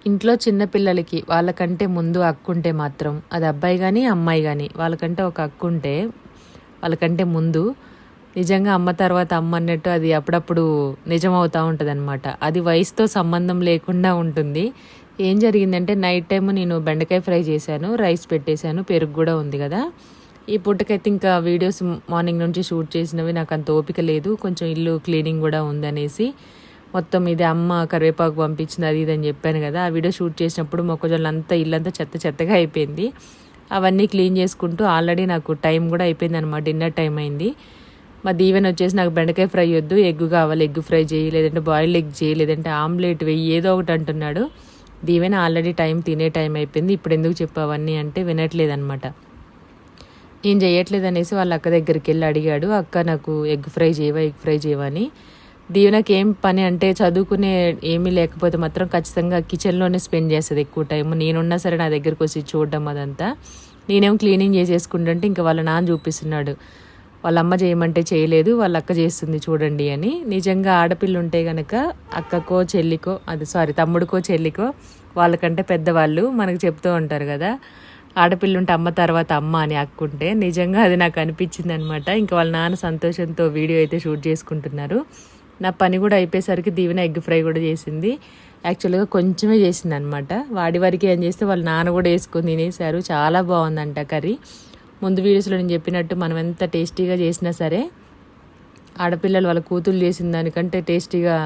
ఇంట్లో చిన్న పిల్లలకి వాళ్ళకంటే ముందు అక్కుంటే మాత్రం అది అబ్బాయి కానీ అమ్మాయి కానీ వాళ్ళకంటే ఒక అక్కుంటే వాళ్ళకంటే ముందు నిజంగా అమ్మ తర్వాత అమ్మ అన్నట్టు అది అప్పుడప్పుడు నిజమవుతూ ఉంటుంది అనమాట. అది వయసుతో సంబంధం లేకుండా ఉంటుంది. ఏం జరిగిందంటే నైట్ టైం నేను బెండకాయ ఫ్రై చేశాను, రైస్ పెట్టేశాను, పెరుగు కూడా ఉంది కదా. ఈ పూటకైతే ఇంకా వీడియోస్ మార్నింగ్ నుంచి షూట్ చేసినవి నాకు అంత ఓపిక లేదు, కొంచెం ఇల్లు క్లీనింగ్ కూడా ఉందనేసి మొత్తం ఇది అమ్మ కరివేపాకు పంపించింది అది ఇది అని చెప్పాను కదా. ఆ వీడియో షూట్ చేసినప్పుడు మొక్కజొన్న అంతా ఇల్లంతా చెత్త చెత్తగా అయిపోయింది. అవన్నీ క్లీన్ చేసుకుంటూ ఆల్రెడీ నాకు టైం కూడా అయిపోయింది అనమాట, డిన్నర్ టైం అయింది. మా దీవెన వచ్చేసి నాకు బెండకాయ ఫ్రై వద్దు, ఎగ్ కావాలి, ఎగ్ ఫ్రై చేయి, లేదంటే బాయిల్డ్ ఎగ్ చేయి, లేదంటే ఆమ్లెట్ వెయ్యి, ఏదో ఒకటి అంటున్నాడు. దీవెన ఆల్రెడీ తినే టైం అయిపోయింది, ఇప్పుడు ఎందుకు చెప్పావన్నీ అంటే వినట్లేదనమాట. నేను చేయట్లేదు అనేసి వాళ్ళ అక్క దగ్గరికి వెళ్ళి అడిగాడు, అక్క నాకు ఎగ్ ఫ్రై చేయవా అని. దీవెనకి ఏం పని అంటే చదువుకునే ఏమీ లేకపోతే మాత్రం ఖచ్చితంగా కిచెన్లోనే స్పెండ్ చేస్తుంది ఎక్కువ టైం. నేనున్నా సరే నా దగ్గరికి వచ్చి చూడడం అదంతా. నేనేం క్లీనింగ్ చేసేసుకుంటుంటే ఇంకా వాళ్ళ నాన్న చూపిస్తున్నాడు, వాళ్ళ అమ్మ చేయమంటే చేయలేదు, వాళ్ళ అక్క చేస్తుంది చూడండి అని. నిజంగా ఆడపిల్ల ఉంటే కనుక అక్కకో చెల్లికో తమ్ముడికో చెల్లికో వాళ్ళకంటే పెద్దవాళ్ళు మనకు చెప్తూ ఉంటారు కదా, ఆడపిల్ల ఉంటే అమ్మ తర్వాత అమ్మ అని అక్కుంటే. నిజంగా అది నాకు అనిపించింది అనమాట. ఇంకా వాళ్ళ నాన్న సంతోషంతో వీడియో అయితే షూట్ చేసుకుంటున్నారు. నా పని కూడా అయిపోయేసరికి దీవెన ఎగ్ ఫ్రై కూడా చేసింది. యాక్చువల్గా కొంచెమే చేసింది అనమాట, వాడి వరకు ఏం చేస్తే వాళ్ళ నాన్న కూడా వేసుకొని తినేశారు. చాలా బాగుందంట కర్రీ. ముందు వీడియోస్లో నేను చెప్పినట్టు మనం ఎంత టేస్టీగా చేసినా సరే ఆడపిల్లలు వాళ్ళ కూతురు చేసిన దానికంటే టేస్టీగా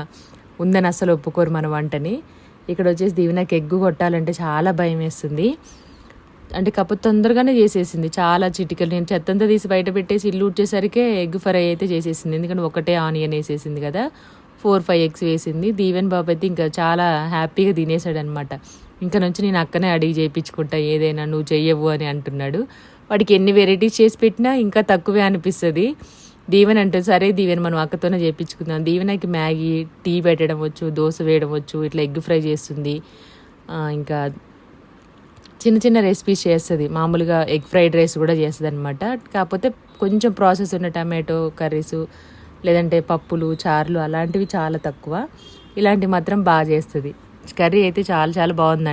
ఉందని అస్సలు ఒప్పుకోరు మన వంటని. ఇక్కడ వచ్చేసి దీవెనకి ఎగ్గు కొట్టాలంటే చాలా భయం వేస్తుంది. అంటే కాకపోతే తొందరగానే చేసేసింది, చాలా చిటికలు. నేను చెత్తంతా తీసి బయట పెట్టేసి ఇల్లు ఉడ్చేసరికే ఎగ్ ఫ్రై అయితే చేసేసింది, ఎందుకంటే ఒకటే ఆనియన్ వేసేసింది కదా. 4-5 ఎగ్స్ వేసింది. దీవెన్ బాబు అయితే ఇంకా చాలా హ్యాపీగా తినేసాడు అనమాట. ఇంకా నుంచి నేను అక్కనే అడిగి చేయించుకుంటా ఏదైనా, నువ్వు చెయ్యవు అని అంటున్నాడు. వాడికి ఎన్ని వెరైటీస్ చేసి పెట్టినా ఇంకా తక్కువే అనిపిస్తుంది. దీవెన అంటే సరే దీవెన మనం అక్కతోనే చేయించుకుందాం. దీవెనకి మ్యాగీ, టీ పెట్టడం వచ్చు, దోశ వేయడం వచ్చు, ఇట్లా ఎగ్ ఫ్రై చేస్తుంది. ఇంకా చిన్న చిన్న రెసిపీస్ చేస్తుంది. మామూలుగా ఎగ్ ఫ్రైడ్ రైస్ కూడా చేస్తుంది అనమాట. కాకపోతే కొంచెం ప్రాసెస్ ఉన్న టమాటో కర్రీసు, లేదంటే పప్పులు, చారులు అలాంటివి చాలా తక్కువ. ఇలాంటివి మాత్రం బాగా చేస్తుంది. కర్రీ అయితే చాలా చాలా బాగుందండి.